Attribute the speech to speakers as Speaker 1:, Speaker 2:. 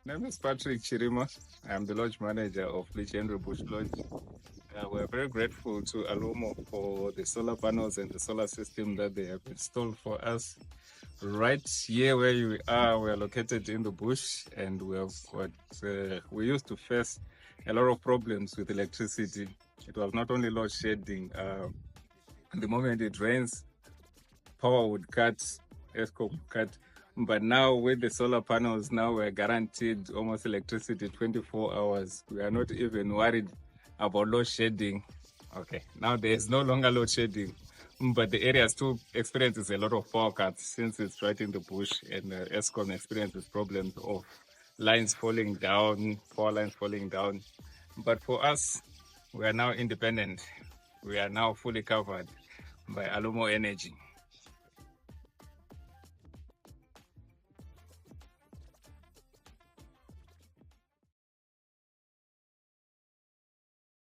Speaker 1: My name is Patrick Chirima. I'm the lodge manager of Lichenry Lodge. We're very grateful to Alumo for the solar panels and the solar system that they have installed for us. Right here where we are located in the bush, and we used to face a lot of problems with electricity. It was not only load shedding. The moment it rains, power would cut, ESCO would cut. But now with the solar panels, now we're guaranteed almost electricity 24 hours. We are not even worried about load shedding. Okay, now there's no longer load shedding, but the area still experiences a lot of power cuts since it's right in the bush, and ESCOM experiences problems of lines falling down, power lines falling down. But for us, we are now independent. We are now fully covered by Alumo Energy.